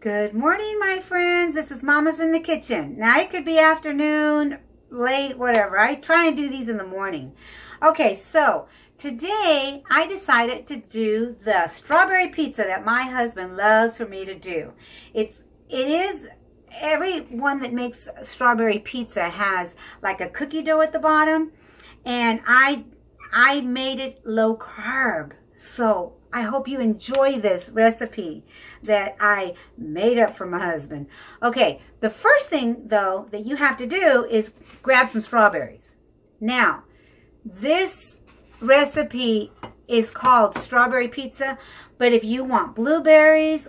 Good morning, my friends. This is Mama's in the kitchen. Now, it could be afternoon, late, whatever. I try and do these in the morning. Okay, so today I decided to do the strawberry pizza that my husband loves for me to do. It is everyone that makes strawberry pizza has like a cookie dough at the bottom, and I made it low carb. So I hope you enjoy this recipe that I made up for my husband. Okay, the first thing though that you have to do is grab some strawberries. Now, this recipe is called strawberry pizza, but if you want blueberries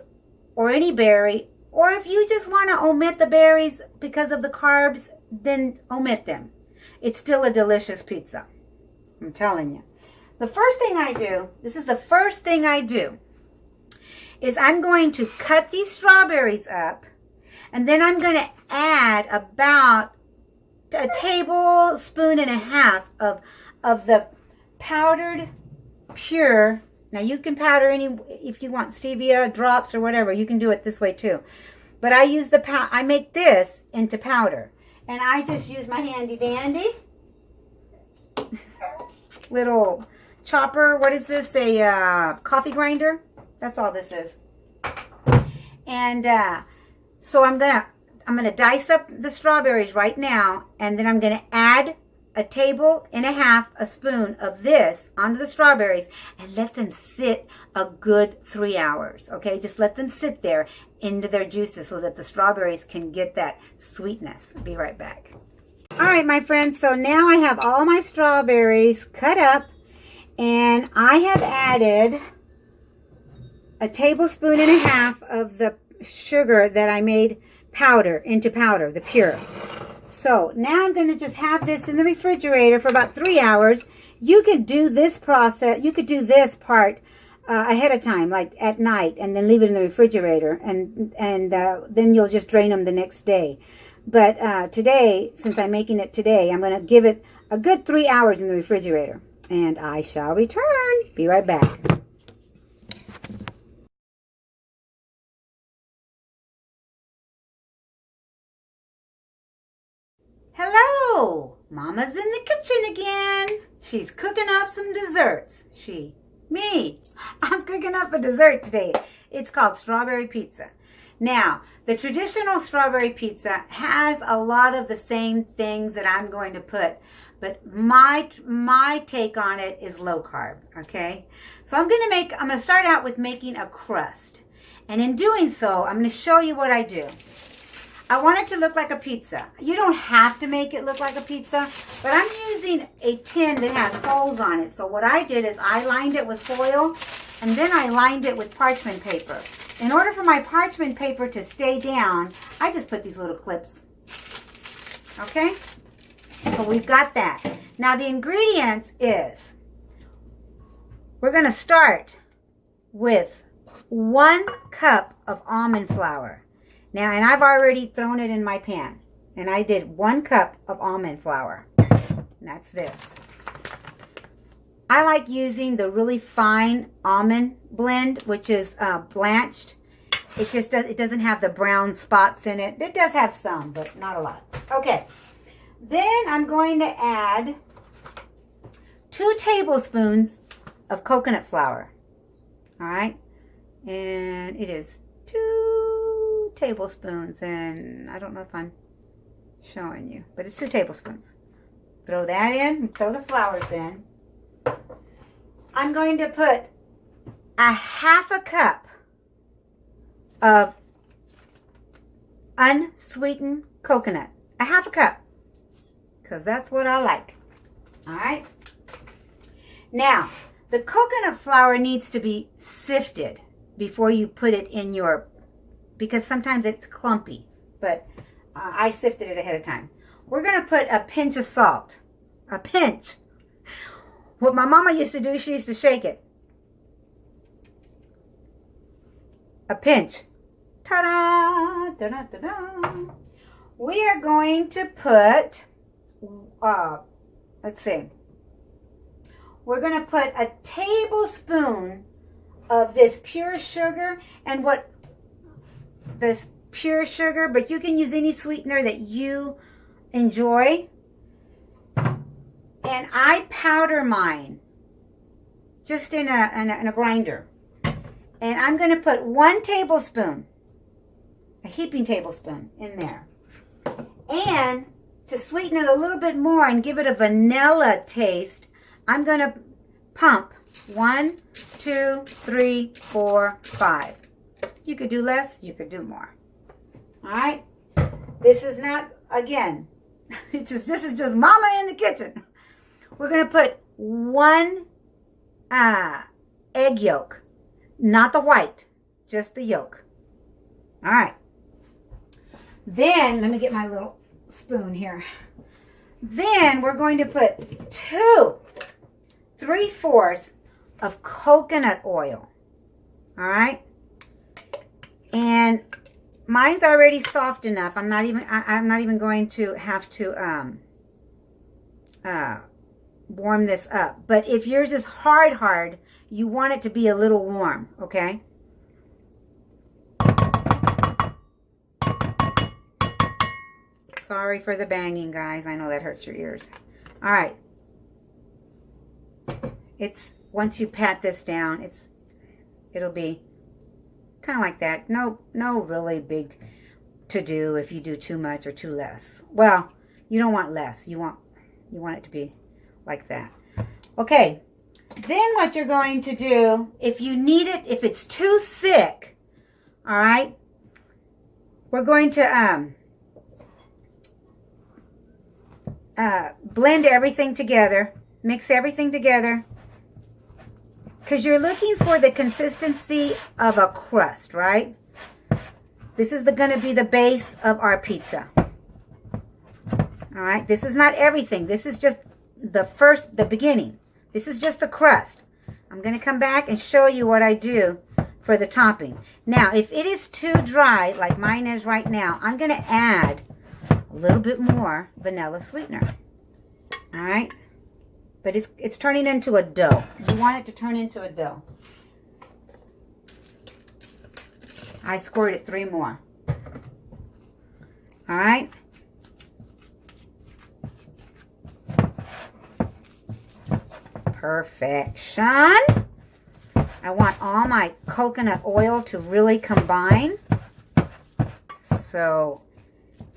or any berry, or if you just want to omit the berries because of the carbs, then omit them. It's still a delicious pizza. I'm telling you. The first thing I do, this is the first thing I do, is I'm going to cut these strawberries up, and then I'm going to add about a tablespoon and a half of the powdered pyure. Now you can powder if you want stevia drops or whatever, you can do it this way too. But I use I make this into powder, and I just use my handy dandy little chopper. What is this? A coffee grinder? That's all this is. And so I'm gonna dice up the strawberries right now, and then I'm gonna add a table and a half a spoon of this onto the strawberries and let them sit a good 3 hours. Okay, just let them sit there into their juices so that the strawberries can get that sweetness. Be right back. All right, my friends, so now I have all my strawberries cut up, and I have added a tablespoon and a half of the sugar that I made into powder, the pyure. So now I'm going to just have this in the refrigerator for about 3 hours. You could do this process, you could do this part ahead of time, like at night, and then leave it in the refrigerator, and then you'll just drain them the next day. But today, since I'm making it today, I'm going to give it a good 3 hours in the refrigerator. And I shall return. Be right back. Hello! Mama's in the kitchen again. She's cooking up some desserts. Me. I'm cooking up a dessert today. It's called strawberry pizza. Now, the traditional strawberry pizza has a lot of the same things that I'm going to put, but my take on it is low carb, okay? So I'm going to start out with making a crust. And in doing so, I'm going to show you what I do. I want it to look like a pizza. You don't have to make it look like a pizza, but I'm using a tin that has holes on it. So what I did is I lined it with foil, and then I lined it with parchment paper. In order for my parchment paper to stay down, I just put these little clips. Okay? So we've got that. Now the ingredients is, we're going to start with 1 cup of almond flour. Now, and I've already thrown it in my pan. And I did 1 cup of almond flour. And that's this. I like using the really fine almond blend, which is blanched. It doesn't have the brown spots in it. It does have some, but not a lot. Okay. Then I'm going to add 2 tablespoons of coconut flour. All right. And it is 2 tablespoons. And I don't know if I'm showing you, but it's 2 tablespoons. Throw that in and throw the flours in. I'm going to put a 1/2 cup of unsweetened coconut. A 1/2 cup. Because that's what I like. Alright? Now, the coconut flour needs to be sifted before you put it in because sometimes it's clumpy. But I sifted it ahead of time. We're going to put a pinch of salt. A pinch. What my mama used to do, she used to shake it. A pinch. Ta-da! Da-da-da-da! We are going to put, let's see. We're going to put a tablespoon of this pure sugar, and this pure sugar, but you can use any sweetener that you enjoy. And I powder mine just in a grinder. And I'm going to put 1 tablespoon, a heaping tablespoon in there. And to sweeten it a little bit more and give it a vanilla taste, I'm going to pump 1, 2, 3, 4, 5. You could do less, you could do more. All right? This is not, again, this is just mama in the kitchen. We're going to put 1 egg yolk. Not the white, just the yolk. All right. Then, let me get my little spoon here. Then we're going to put 2 3/4 of coconut oil. All right. And mine's already soft enough. I'm not even going to have to warm this up. But if yours is hard, you want it to be a little warm, okay? Sorry for the banging, guys. I know that hurts your ears. All right. It's, once you pat this down, it'll be kind of like that. No really big to do if you do too much or too less. Well, you don't want less. You want it to be like that. Okay. Then what you're going to do, if you need it, if it's too thick, all right, we're going to blend everything together, mix everything together, because you're looking for the consistency of a crust, right? This is going to be the base of our pizza. All right, this is not everything. This is just the beginning. This is just the crust. I'm going to come back and show you what I do for the topping. Now, if it is too dry, like mine is right now, I'm going to add a little bit more vanilla sweetener. All right? But it's turning into a dough. You want it to turn into a dough. I squirted 3 more. All right? Perfection. I want all my coconut oil to really combine. So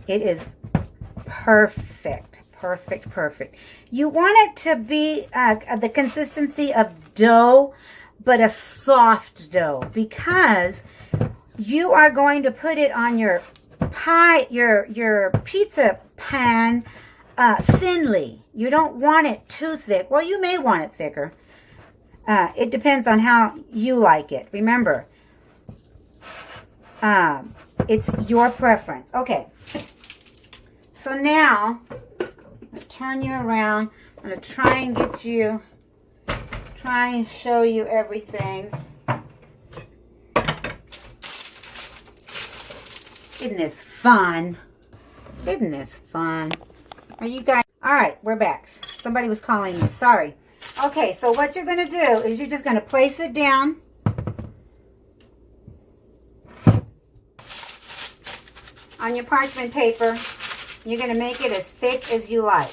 it is perfect. Perfect, perfect. You want it to be the consistency of dough, but a soft dough, because you are going to put it on your pie, your pizza pan thinly. You don't want it too thick. Well, you may want it thicker. It depends on how you like it. Remember, it's your preference. Okay. So now, I'm going to turn you around. I'm going to try and show you everything. Isn't this fun? Isn't this fun? Are you guys... All right, we're back. Somebody was calling me. Sorry. Okay, so what you're going to do is you're just going to place it down. On your parchment paper. You're going to make it as thick as you like.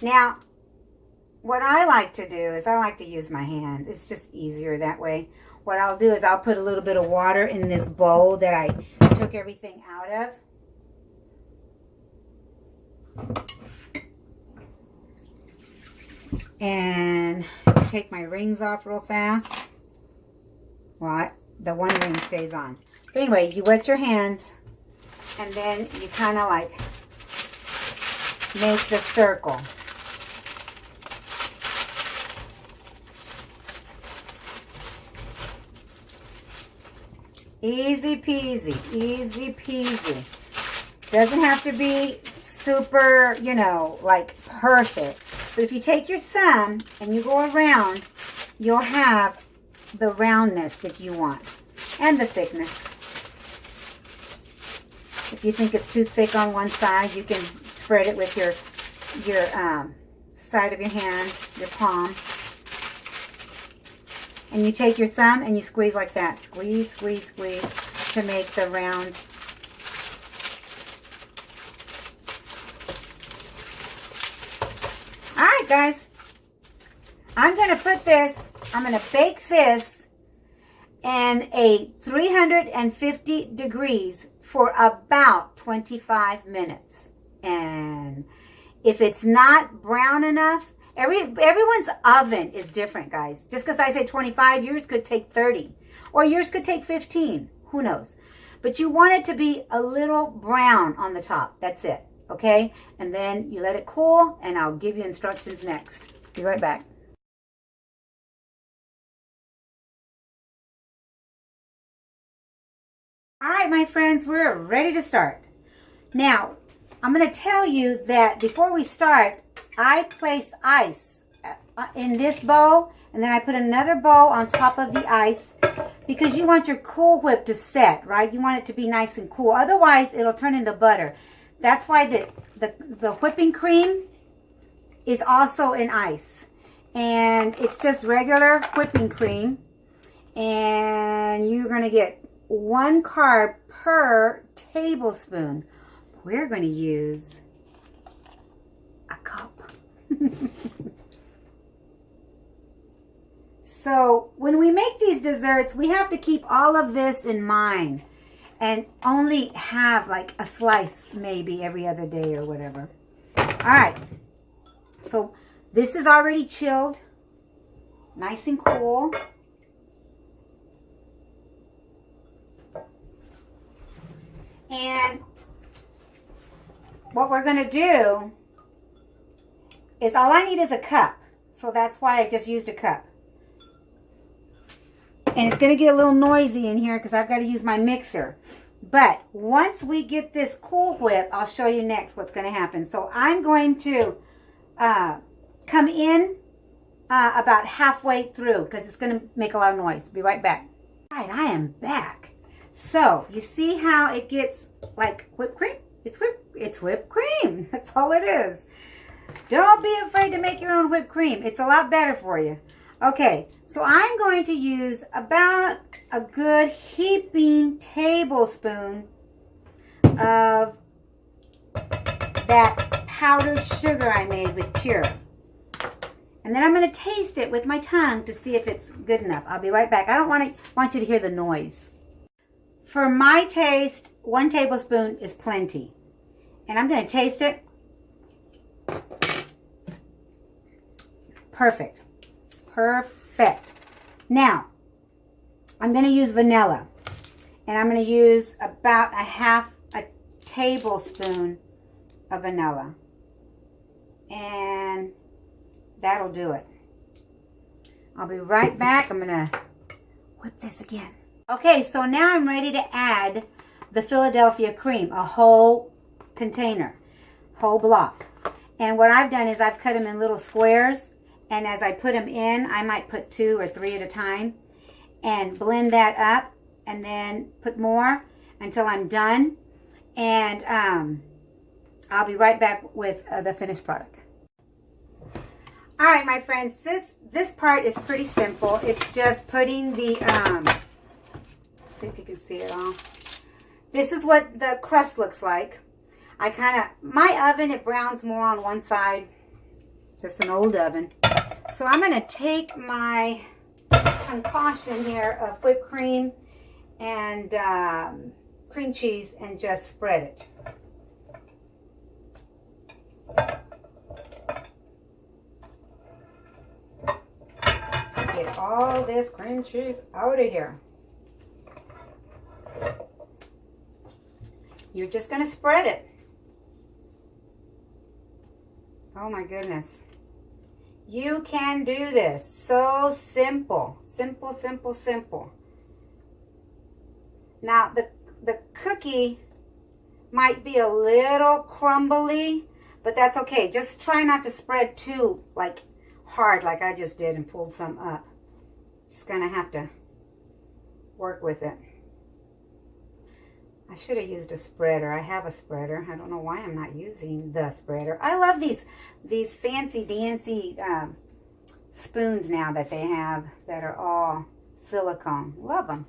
Now, what I like to do is I like to use my hands. It's just easier that way. What I'll do is I'll put a little bit of water in this bowl that I took everything out of. And take my rings off real fast. Well, the one ring stays on. But anyway, you wet your hands. And then you kind of like make the circle. Easy peasy, easy peasy. Doesn't have to be super, you know, like perfect. But if you take your thumb and you go around, you'll have the roundness that you want and the thickness. If you think it's too thick on one side, you can spread it with your side of your hand, your palm. And you take your thumb and you squeeze like that. Squeeze, squeeze, squeeze. to make the round. All right, guys. I'm going to put this, I'm going to bake this in a 350 degrees for about 25 minutes. And if it's not brown enough, everyone's oven is different, guys. Just because I say 25, yours could take 30. Or yours could take 15. Who knows? But you want it to be a little brown on the top. That's it. Okay? And then you let it cool, and I'll give you instructions next. Be right back. All right, my friends, we're ready to start. Now, I'm going to tell you that before we start, I place ice in this bowl, and then I put another bowl on top of the ice because you want your Cool Whip to set, right? You want it to be nice and cool. Otherwise, it'll turn into butter. That's why the whipping cream is also in ice. And it's just regular whipping cream. And you're going to get 1 carb per tablespoon. We're going to use a cup. So when we make these desserts, we have to keep all of this in mind and only have like a slice maybe every other day or whatever. All right. So this is already chilled, nice and cool. And what we're going to do is all I need is a cup. So that's why I just used a cup. And it's going to get a little noisy in here because I've got to use my mixer. But once we get this Cool Whip, I'll show you next what's going to happen. So I'm going to come in about halfway through because it's going to make a lot of noise. Be right back. All right, I am back. So you see how it gets like whipped cream? It's whipped cream. That's all it is. Don't be afraid to make your own whipped cream. It's a lot better for you. Okay, so I'm going to use about a good heaping tablespoon of that powdered sugar I made with Pyure. And then I'm going to taste it with my tongue to see if it's good enough. I'll be right back. I don't want you to hear the noise. For my taste, 1 tablespoon is plenty. And I'm going to taste it. Perfect. Perfect. Now, I'm going to use vanilla. And I'm going to use about a tablespoon of vanilla. And that'll do it. I'll be right back. I'm going to whip this again. Okay, so now I'm ready to add the Philadelphia cream, a whole container, whole block. And what I've done is I've cut them in little squares. And as I put them in, I might put 2 or 3 at a time and blend that up and then put more until I'm done. And I'll be right back with the finished product. All right, my friends, this part is pretty simple. It's just putting the, let's see if you can see it all. This is what the crust looks like. My oven, it browns more on one side, just an old oven. So I'm going to take my concoction here of whipped cream and cream cheese and just spread it. Get all this cream cheese out of here. You're just going to spread it. Oh my goodness. You can do this. So simple. Simple, simple, simple. Now, the cookie might be a little crumbly, but that's okay. Just try not to spread too hard like I just did and pulled some up. Just gonna have to work with it. I should have used a spreader. I have a spreader. I don't know why I'm not using the spreader. I love these fancy dancy spoons now that they have that are all silicone. Love them.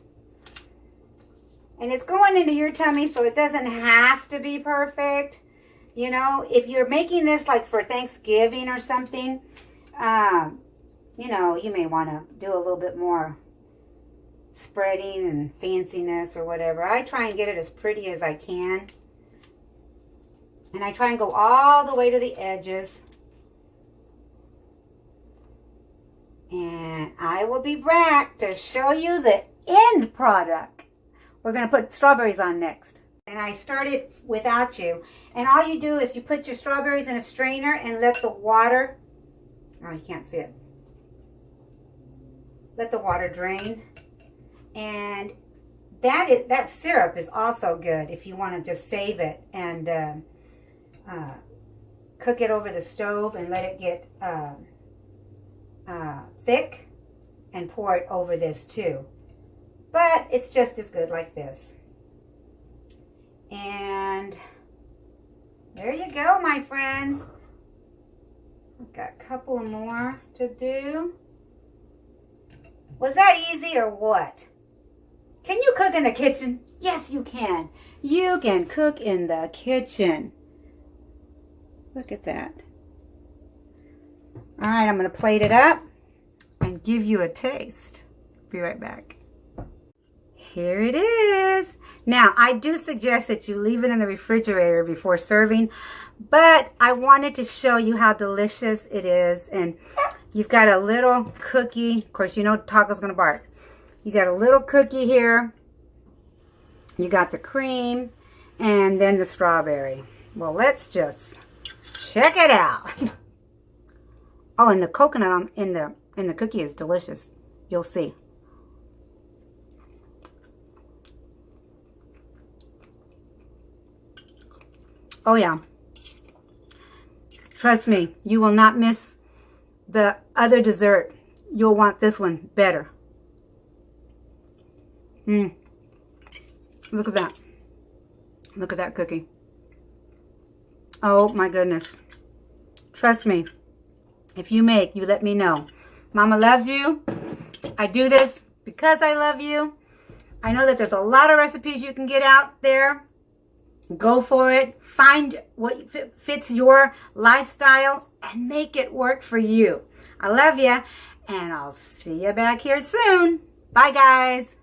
And it's going into your tummy, so it doesn't have to be perfect. You know, if you're making this like for Thanksgiving or something, you know, you may want to do a little bit more spreading and fanciness or whatever. I try and get it as pretty as I can. And I try and go all the way to the edges. And I will be back to show you the end product. We're going to put strawberries on next. And I started without you. And all you do is you put your strawberries in a strainer and let the water, oh, you can't see it. Let the water drain. And that syrup is also good if you want to just save it and cook it over the stove and let it get thick and pour it over this too. But it's just as good like this. And there you go, my friends. I've got a couple more to do. Was that easy or what? Can you cook in the kitchen? Yes, you can. You can cook in the kitchen. Look at that. All right, I'm going to plate it up and give you a taste. Be right back. Here it is. Now, I do suggest that you leave it in the refrigerator before serving, but I wanted to show you how delicious it is. And you've got a little cookie. Of course, you know Taco's going to bark. You got a little cookie here. You got the cream and then the strawberry. Well, let's just check it out. Oh, and the coconut in the cookie is delicious. You'll see. Oh yeah. Trust me, you will not miss the other dessert. You'll want this one better. Look at that. Look at that cookie. Oh my goodness. Trust me. If you make, you let me know. Mama loves you. I do this because I love you. I know that there's a lot of recipes you can get out there. Go for it. Find what fits your lifestyle and make it work for you. I love you, and I'll see you back here soon. Bye, guys.